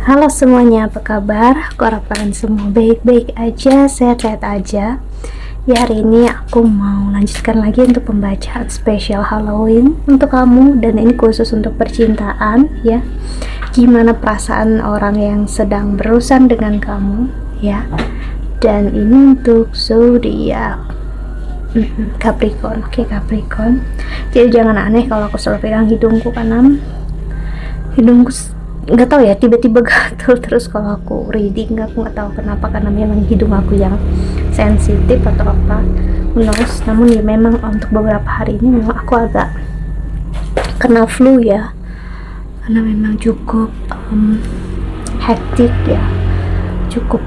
Halo semuanya, apa kabar? Aku harap kalian semua baik-baik aja, sehat-sehat aja. Ya, hari ini aku mau lanjutkan lagi untuk pembacaan spesial Halloween untuk kamu, dan ini khusus untuk percintaan ya. Gimana perasaan orang yang sedang berurusan dengan kamu ya. Dan ini untuk zodiak Capricorn. Oke, Capricorn. Jadi jangan aneh kalau aku selalu pegang hidungku, karena hidungku nggak tahu ya, tiba-tiba gatel terus kalau aku reading. Aku nggak tahu kenapa, karena memang hidung aku yang sensitif atau apa, menurut. Namun ya memang untuk beberapa hari ini memang aku agak kena flu ya, karena memang cukup hektik ya, cukup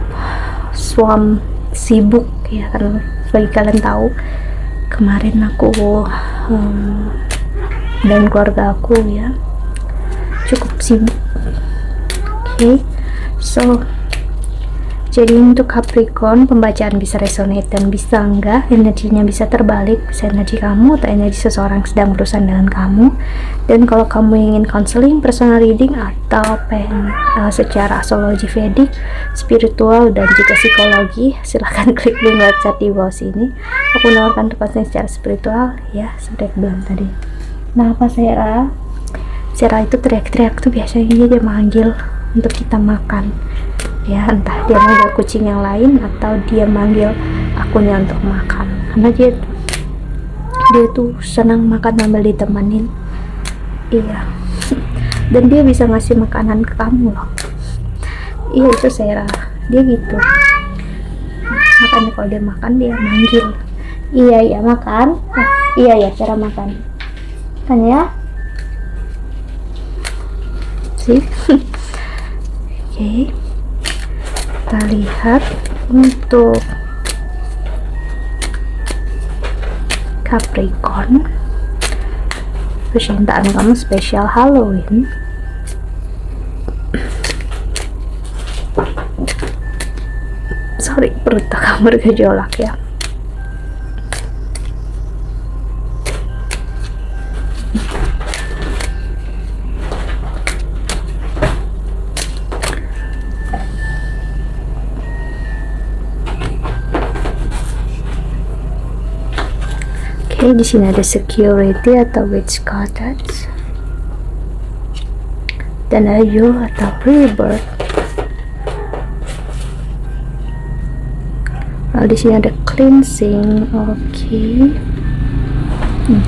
sibuk ya. Karena bagi kalian tahu, kemarin aku dan keluarga aku ya cukup sibuk. Okay, so jadi untuk Capricorn, pembacaan bisa resonate dan bisa enggak, energinya bisa terbalik, bisa energi kamu atau energi seseorang sedang berurusan dengan kamu. Dan kalau kamu ingin counseling, personal reading, atau secara astrologi Vedic, spiritual, dan juga psikologi, silahkan klik link website di bawah sini. Aku menawarkan counseling secara spiritual ya, seperti yang bilang tadi. Nah, apa Sarah itu teriak-teriak tuh biasanya dia manggil untuk kita makan ya, entah dia manggil kucing yang lain atau dia manggil akunya untuk makan, karena dia tuh senang makan sambil ditemenin. Iya. Dan dia bisa ngasih makanan ke kamu loh. Iya, itu Sarah, dia gitu. Makanya kalau dia makan, dia manggil, iya makan. Iya Sarah makan kan ya sih. Oke, kita lihat untuk Capricorn, percintaan kamu spesial Halloween. Sorry, perut kamu bergejolak ya. Oke, di sini ada security atau witch goddess, dan ada you atau rebirth. Lalu di sini ada cleansing, oke.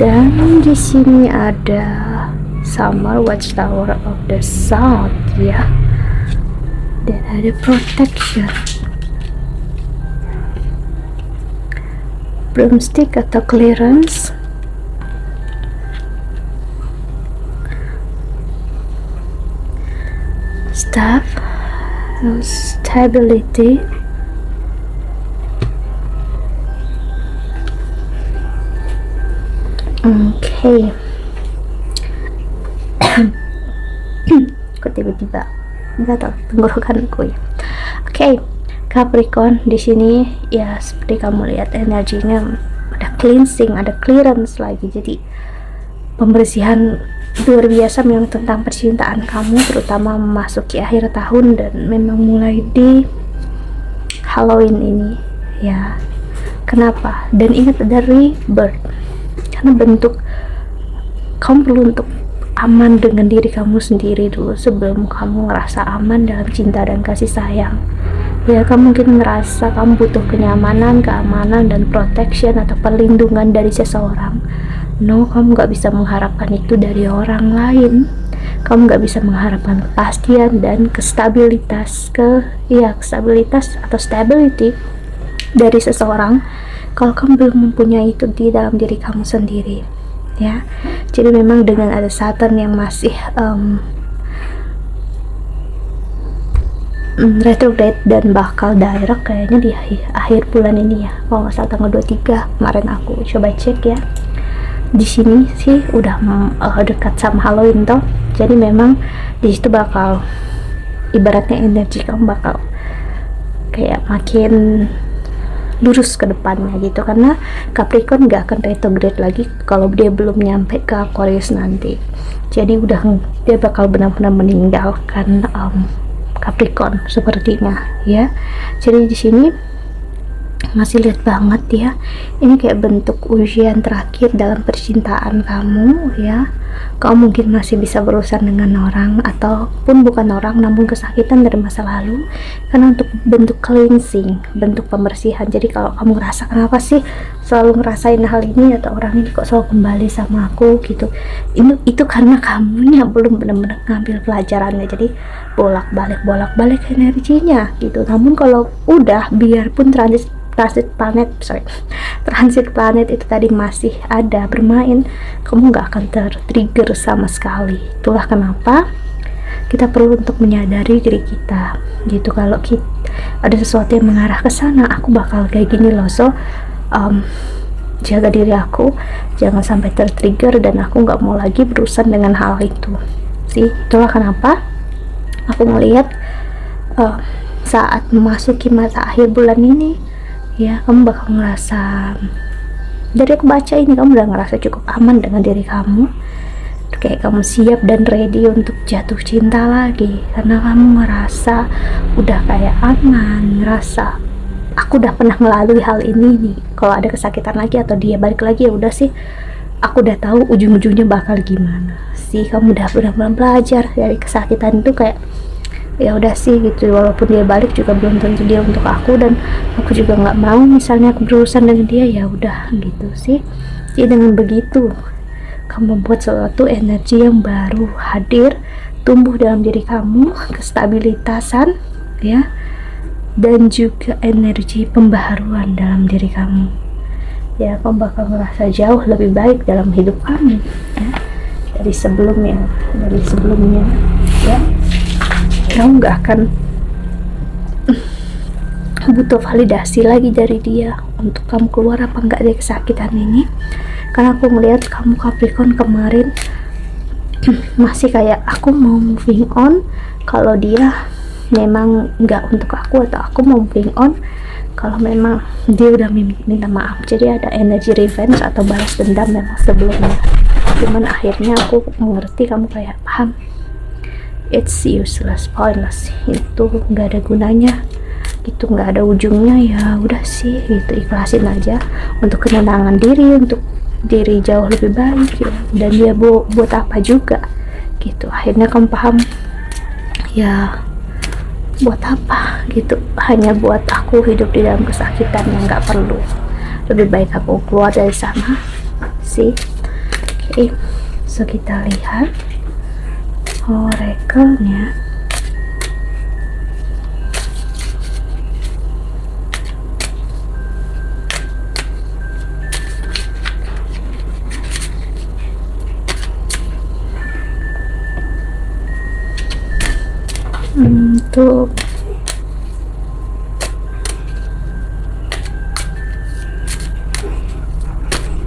Dan di sini ada summer watchtower of the south ya, dan ada protection, broomstick atau clearance, staff, stability, oke. Kok tiba-tiba nggak tahu tenggorokanku ya. Oke, Capricorn di sini ya, seperti kamu lihat energinya ada cleansing, ada clearance lagi. Jadi pembersihan luar biasa memang tentang percintaan kamu, terutama memasuki akhir tahun dan memang mulai di Halloween ini ya. Kenapa? Dan ingat, ada rebirth, karena bentuk kamu perlu untuk aman dengan diri kamu sendiri dulu sebelum kamu ngerasa aman dalam cinta dan kasih sayang ya. Kamu mungkin ngerasa kamu butuh kenyamanan, keamanan, dan protection atau perlindungan dari seseorang. No, kamu gak bisa mengharapkan itu dari orang lain. Kamu gak bisa mengharapkan kepastian dan kestabilitas atau stability dari seseorang kalau kamu belum mempunyai itu di dalam diri kamu sendiri ya. Jadi memang dengan ada Saturn yang masih retrograde dan bakal direct kayaknya di akhir bulan ini ya, kalau nggak salah tanggal 23 kemarin aku coba cek ya. Di sini sih udah dekat sama Halloween toh, jadi memang di situ bakal ibaratnya energi kamu bakal kayak makin lurus ke depannya gitu, karena Capricorn gak akan retrograde lagi kalau dia belum nyampe ke Aquarius nanti. Jadi dia bakal benar-benar meninggalkan Capricorn sepertinya ya. Jadi di sini masih lihat banget ya, ini kayak bentuk ujian terakhir dalam percintaan kamu ya. Kamu mungkin masih bisa berurusan dengan orang ataupun bukan orang, namun kesakitan dari masa lalu, karena untuk bentuk cleansing, bentuk pembersihan. Jadi kalau kamu ngerasa kenapa sih selalu ngerasain hal ini atau orang ini kok selalu kembali sama aku gitu, itu karena kamunya belum benar-benar ngambil pelajarannya. Jadi bolak-balik energinya gitu. Namun kalau udah, biarpun transit planet itu tadi masih ada bermain, kamu nggak akan tertrigger sama sekali. Itulah kenapa kita perlu untuk menyadari diri kita gitu. Kalau kita ada sesuatu yang mengarah ke sana, aku bakal kayak gini loh. So jaga diri aku, jangan sampai tertrigger, dan aku nggak mau lagi berurusan dengan hal itu sih. Itulah kenapa aku melihat saat memasuki masa akhir bulan ini ya, kamu bakal ngerasa, dari aku baca ini kamu udah ngerasa cukup aman dengan diri kamu, kayak kamu siap dan ready untuk jatuh cinta lagi, karena kamu ngerasa udah kayak aman, ngerasa aku udah pernah melalui hal ini nih. Kalau ada kesakitan lagi atau dia balik lagi, ya udah sih, aku udah tahu ujung-ujungnya bakal gimana sih. Kamu udah benar-benar belajar dari kesakitan itu, kayak ya udah sih gitu, walaupun dia balik juga belum tentu dia untuk aku, dan aku juga nggak mau misalnya aku berurusan dengan dia, ya udah gitu sih. Jadi dengan begitu kamu buat suatu energi yang baru hadir, tumbuh dalam diri kamu, kestabilitasan ya, dan juga energi pembaharuan dalam diri kamu ya. Kamu bakal merasa jauh lebih baik dalam hidup kamu ya, dari sebelumnya ya. Kamu nggak akan butuh validasi lagi dari dia untuk kamu keluar apa enggak dari kesakitan ini, karena aku melihat kamu Capricorn kemarin masih kayak aku mau moving on kalau dia memang nggak untuk aku, atau aku mau moving on kalau memang dia udah minta maaf. Jadi ada energi revenge atau balas dendam memang sebelumnya. Cuman akhirnya aku mengerti, kamu kayak paham, it's useless, pointless, itu nggak ada gunanya gitu, nggak ada ujungnya, ya udah sih gitu, ikhlasin aja untuk ketenangan diri, untuk diri jauh lebih baik ya. Dan dia buat apa juga gitu. Akhirnya kamu paham ya, buat apa gitu, hanya buat aku hidup di dalam kesakitan yang nggak perlu. Lebih baik aku keluar dari sana sih. Oke, so kita lihat oracle-nya. Untuk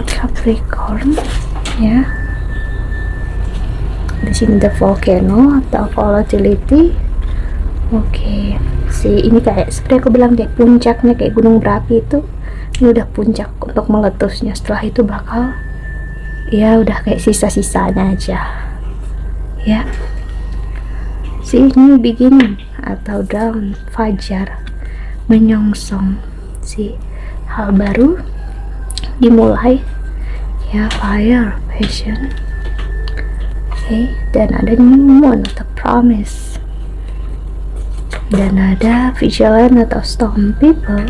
Capricorn ya, di sini the volcano atau volatility. Oke, ini kayak seperti aku bilang, kayak puncaknya, kayak gunung berapi itu. Ini udah puncak untuk meletusnya, setelah itu bakal ya udah kayak sisa-sisanya aja ya. Ini beginning atau dawn, fajar menyongsong hal baru dimulai ya, fire, passion. Dan ada new moon atau promise, dan ada vigilant atau storm people,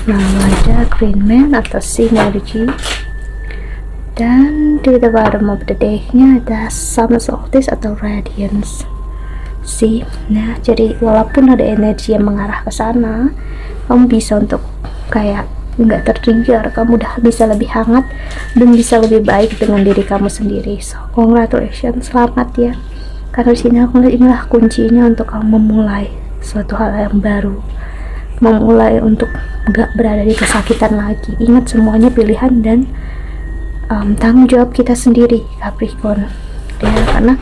lalu ada green man atau synergy, dan di the bottom of the deck nya ada summer solstice atau radiance. Nah jadi walaupun ada energi yang mengarah ke sana, kamu bisa untuk kayak nggak tertrigger, kamu udah bisa lebih hangat dan bisa lebih baik dengan diri kamu sendiri. So congratulations, selamat ya, karena di sini aku lihat inilah kuncinya untuk kamu memulai suatu hal yang baru, memulai untuk nggak berada di kesakitan lagi. Ingat semuanya pilihan dan tanggung jawab kita sendiri Capricorn ya, karena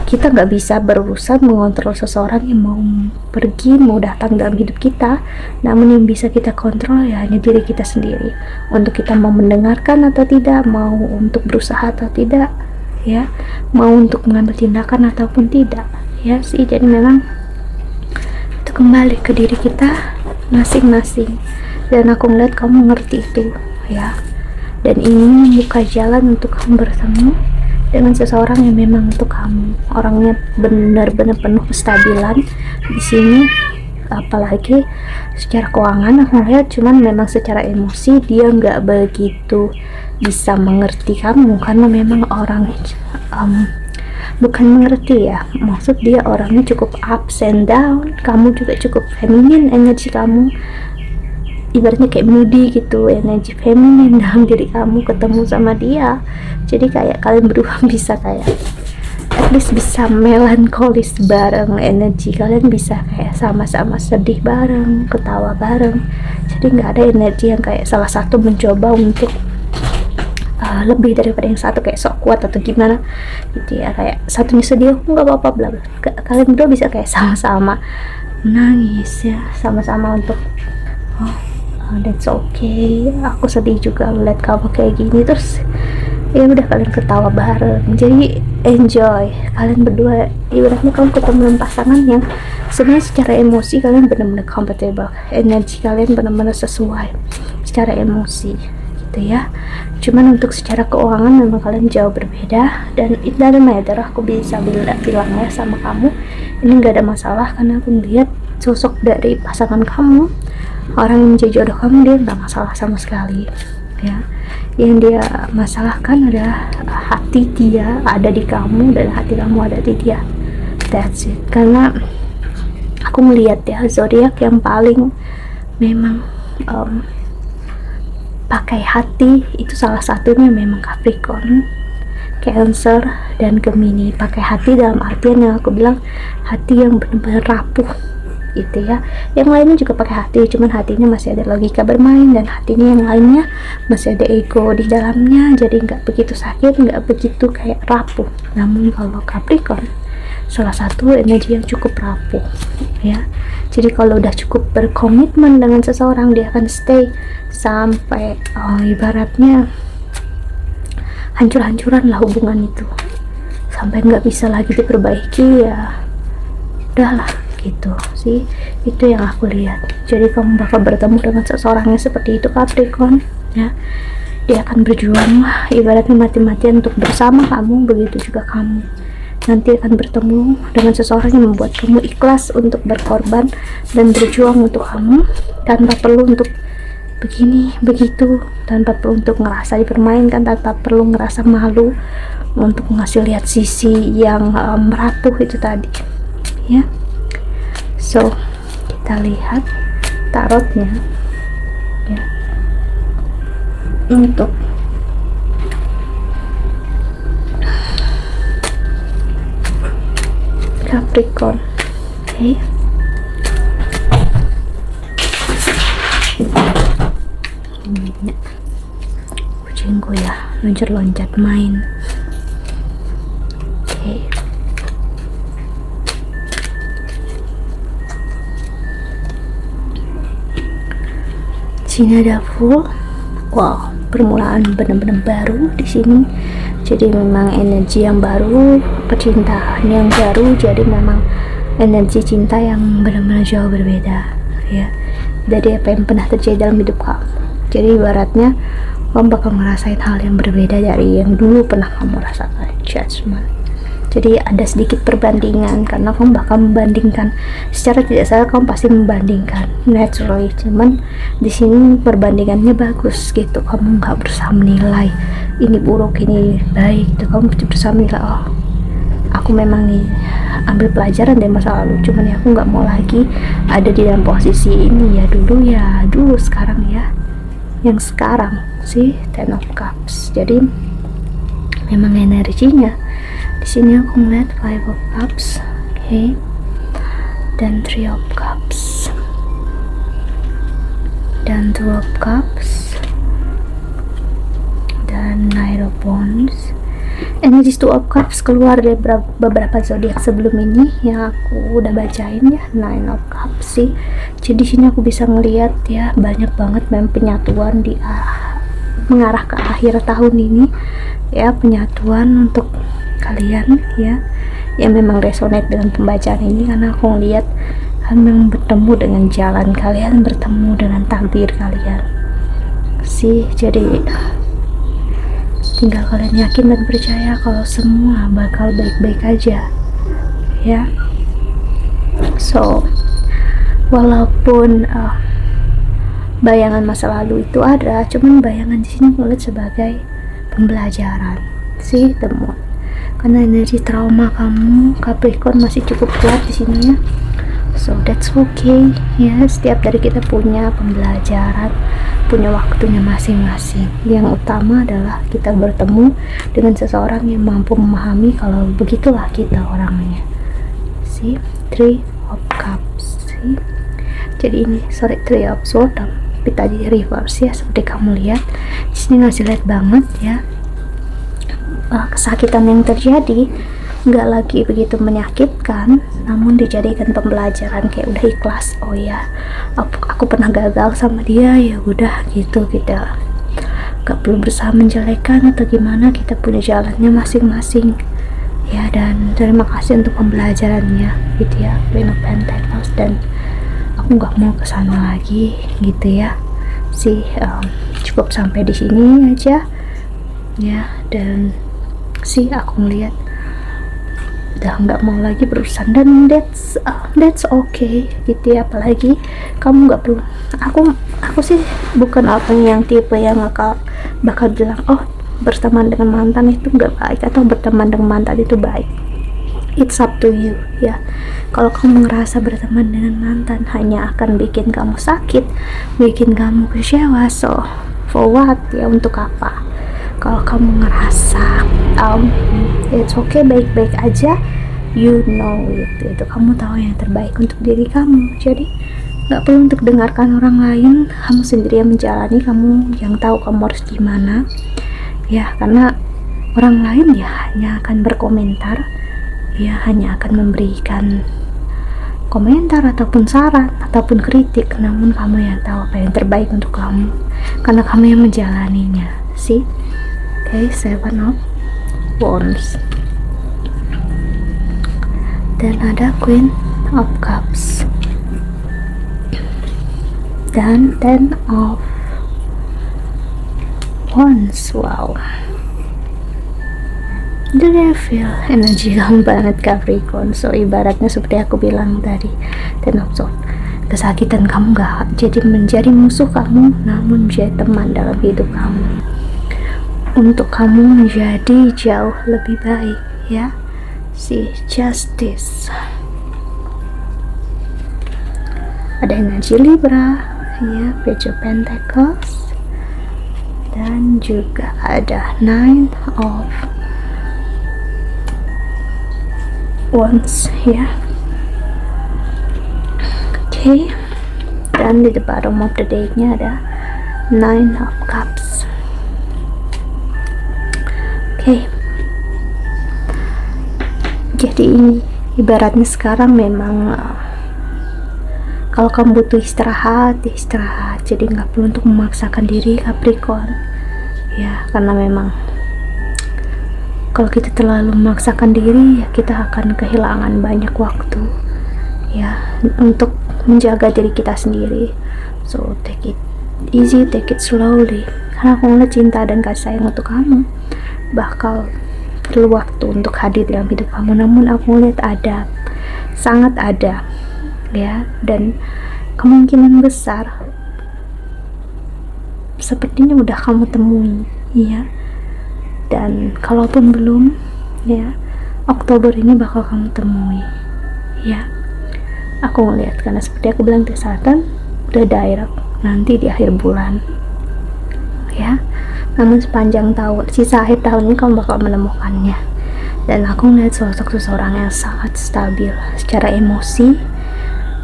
kita nggak bisa berurusan mengontrol seseorang yang mau pergi mau datang dalam hidup kita. Namun yang bisa kita kontrol ya hanya diri kita sendiri, untuk kita mau mendengarkan atau tidak, mau untuk berusaha atau tidak ya, mau untuk mengambil tindakan ataupun tidak ya sih. Jadi memang itu kembali ke diri kita masing-masing, dan aku ngeliat kamu ngerti itu ya, dan ini membuka jalan untuk kamu bertemu dengan seseorang yang memang untuk kamu, orangnya benar-benar penuh kestabilan di sini. Apalagi secara keuangan aku lihat, cuman memang secara emosi dia nggak begitu bisa mengerti kamu, karena memang orang bukan mengerti ya, maksud dia orangnya cukup ups and down, kamu juga cukup feminin, energi kamu ibaratnya kayak moody gitu, energi feminin dalam diri kamu ketemu sama dia, jadi kayak kalian berdua bisa kayak at least bisa melankolis bareng, energi kalian bisa kayak sama-sama sedih bareng, ketawa bareng, jadi nggak ada energi yang kayak salah satu mencoba untuk lebih daripada yang satu kayak sok kuat atau gimana gitu ya, kayak satunya sedih nggak apa-apa bla bla, kalian berdua bisa kayak sama-sama nangis ya, sama-sama untuk that's okay, aku sedih juga lihat kamu kayak gini, terus ya udah kalian ketawa bareng, jadi enjoy kalian berdua, ibaratnya kamu ketemu dengan pasangan yang sebenarnya secara emosi kalian benar-benar compatible, energi kalian benar-benar sesuai secara emosi gitu ya. Cuman untuk secara keuangan memang kalian jauh berbeda, dan it doesn't matter, aku bisa bilang ya sama kamu ini nggak ada masalah, karena aku melihat sosok dari pasangan kamu, orang yang menjadi jodoh kamu, dia nggak masalah sama sekali ya. Yang dia masalahkan adalah hati dia ada di kamu dan hati kamu ada di dia, that's it. Karena aku melihat ya, zodiak yang paling memang pakai hati itu salah satunya memang Capricorn, Cancer, dan Gemini. Pakai hati dalam artian yang aku bilang hati yang benar-benar rapuh gitu ya. Yang lainnya juga pakai hati, cuman hatinya masih ada logika bermain, dan hatinya yang lainnya masih ada ego di dalamnya, jadi nggak begitu sakit, nggak begitu kayak rapuh. Namun kalau Capricorn salah satu energi yang cukup rapuh ya, jadi kalau udah cukup berkomitmen dengan seseorang, dia akan stay sampai ibaratnya hancur-hancuran lah hubungan itu, sampai nggak bisa lagi diperbaiki ya udahlah gitu sih, itu yang aku lihat. Jadi kamu bakal bertemu dengan seseorang yang seperti itu Capricorn ya, dia akan berjuang lah ibaratnya mati-matian untuk bersama kamu, begitu juga kamu nanti akan bertemu dengan seseorang yang membuat kamu ikhlas untuk berkorban dan berjuang untuk kamu, tanpa perlu untuk begini begitu, tanpa perlu untuk ngerasa dipermainkan, tanpa perlu ngerasa malu untuk ngasih lihat sisi yang merapuh itu tadi ya. So kita lihat tarotnya ya untuk Capricorn. Oke. Kucingku ya loncat-loncat main. Oke. Sini ada full. Wow, permulaan benar-benar baru di sini. Jadi memang energi yang baru, percintaan yang baru. Jadi memang energi cinta yang benar-benar jauh berbeda ya dari apa yang pernah terjadi dalam hidup kamu. Jadi ibaratnya kamu bakal ngerasain hal yang berbeda dari yang dulu pernah kamu rasakan. Judgment. Jadi ada sedikit perbandingan, karena kamu bakal membandingkan secara tidak sadar, kamu pasti membandingkan naturally, cuman di sini perbandingannya bagus gitu, kamu nggak berusaha menilai ini buruk ini baik gitu, kamu berusaha menilai oh aku memang nih ambil pelajaran dari masa lalu, cuman ya aku nggak mau lagi ada di dalam posisi ini ya dulu sekarang ya yang sekarang sih Ten of Cups. Jadi memang energinya di sini aku melihat Five of Cups, oke, dan Three of Cups, dan Two of Cups, dan Knight of Wands. Energi Two of Cups keluar dari beberapa zodiak sebelum ini yang aku udah bacain ya, Nine of Cups sih. Jadi sini aku bisa ngelihat ya banyak banget memang penyatuan di mengarah ke akhir tahun ini ya, penyatuan untuk kalian ya yang memang resonate dengan pembacaan ini, karena aku ngeliat akan bertemu dengan jalan kalian, bertemu dengan takdir kalian sih. Jadi tinggal kalian yakin dan percaya kalau semua bakal baik-baik aja ya. So walaupun bayangan masa lalu itu ada, cuman bayangan di sini melihat sebagai pembelajaran sih teman. Karena energi trauma kamu Capricorn masih cukup kuat di sini ya. So that's okay ya. Setiap dari kita punya pembelajaran, punya waktunya masing-masing. Yang utama adalah kita bertemu dengan seseorang yang mampu memahami kalau begitulah kita orangnya. See, Three of Cups. See? Jadi ini Three of Swords, tapi tadi reverse ya, seperti kamu lihat. Di sini ngasih lihat banget ya, kesakitan yang terjadi nggak lagi begitu menyakitkan, namun dijadikan pembelajaran, kayak udah ikhlas. Oh ya, aku pernah gagal sama dia, ya udah gitu, kita nggak perlu berusaha menjelekan atau gimana, kita punya jalannya masing-masing ya. Dan terima kasih untuk pembelajarannya gitu ya, Queen of Pentacles. Dan aku nggak mau kesana lagi gitu ya sih. Cukup sampai di sini aja ya. Dan sih aku ngeliat udah nggak mau lagi berurusan, dan that's okay gitu ya. Apalagi kamu nggak perlu, aku sih bukan orang yang tipe yang bakal bilang oh berteman dengan mantan itu nggak baik atau berteman dengan mantan itu baik. It's up to you ya. Kalau kamu ngerasa berteman dengan mantan hanya akan bikin kamu sakit, bikin kamu kecewa, so for what ya, untuk apa? Kalau kamu ngerasa it's okay, baik-baik aja, you know itu kamu tahu yang terbaik untuk diri kamu. Jadi nggak perlu untuk dengarkan orang lain, kamu sendiri yang menjalani, kamu yang tahu kamu harus gimana ya. Karena orang lain ya hanya akan berkomentar ya, hanya akan memberikan komentar ataupun saran ataupun kritik, namun kamu yang tahu apa yang terbaik untuk kamu karena kamu yang menjalaninya sih. Okay, Seven of Wands, dan ada Queen of Cups dan Ten of Wands. Wow, the Devil, energi kamu banget Capricorn. So ibaratnya seperti aku bilang tadi, Ten of Swords, kesakitan kamu gak jadi menjadi musuh kamu, namun menjadi teman dalam hidup kamu, untuk kamu menjadi jauh lebih baik ya. Si Justice, ada energi Libra ya, Page of Pentacles, dan juga ada Nine of Wands ya. Okay, dan di the bottom of the deck nya ada Nine of Cups. Okay, jadi ibaratnya sekarang memang kalau kamu butuh istirahat, jadi nggak perlu untuk memaksakan diri Capricorn ya. Karena memang kalau kita terlalu memaksakan diri ya, kita akan kehilangan banyak waktu ya untuk menjaga diri kita sendiri. So take it easy, take it slowly, karena aku ngeliat cinta dan kasih sayang untuk kamu bakal perlu waktu untuk hadir dalam hidup kamu. Namun aku lihat ada, sangat ada ya, dan kemungkinan besar sepertinya udah kamu temui ya. Dan kalaupun belum ya, Oktober ini bakal kamu temui ya. Aku ngelihat, karena seperti aku bilang, kesehatan udah direct nanti di akhir bulan ya. Namun sepanjang tahun, sisa akhir tahun ini kamu bakal menemukannya. Dan aku melihat sosok seseorang yang sangat stabil secara emosi,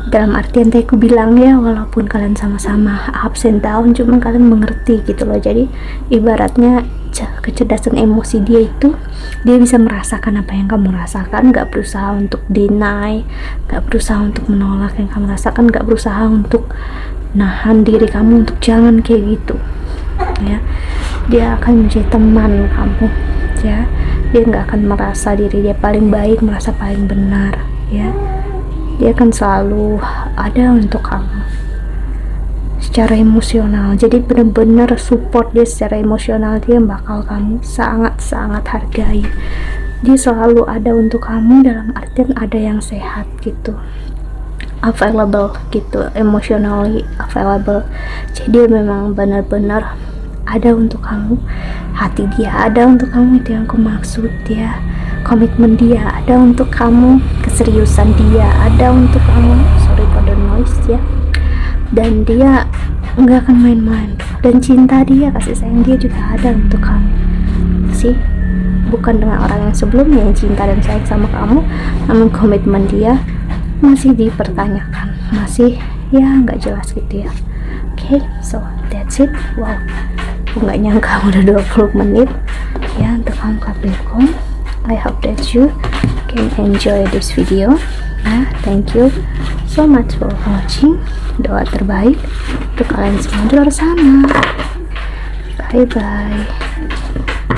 dalam artian tadi aku bilang ya, walaupun kalian sama-sama ups and down, cuma kalian mengerti gitu loh. Jadi ibaratnya kecerdasan emosi dia itu, dia bisa merasakan apa yang kamu rasakan, gak berusaha untuk deny, gak berusaha untuk menolak yang kamu rasakan, gak berusaha untuk nahan diri kamu untuk jangan kayak gitu ya. Dia akan menjadi teman kamu ya. Dia nggak akan merasa diri dia paling baik, merasa paling benar ya. dia akan selalu ada untuk kamu secara emosional. Jadi benar-benar support dia secara emosional, dia bakal kamu sangat-sangat hargai. Dia selalu ada untuk kamu dalam artian ada yang sehat gitu, available gitu, emotionally available. Jadi memang benar-benar ada untuk kamu, hati dia ada untuk kamu, itu yang aku maksud. Dia komitmen dia ada untuk kamu, keseriusan dia ada untuk kamu, sorry for the noise ya, dan dia nggak akan main-main, dan cinta dia, kasih sayang dia juga ada untuk kamu sih, bukan dengan orang yang sebelumnya yang cinta dan sayang sama kamu, namun komitmen dia masih dipertanyakan, masih ya nggak jelas gitu ya. Okay, so that's it. Wow, aku nggak nyangka udah 20 menit ya untuk kamu Capricorn. I hope that you can enjoy this video. Thank you so much for watching. Doa terbaik untuk kalian semua di luar sana. Bye bye.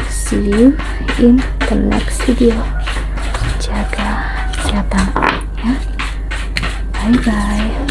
See you in the next video. Jaga kesehatan ya. Bye bye.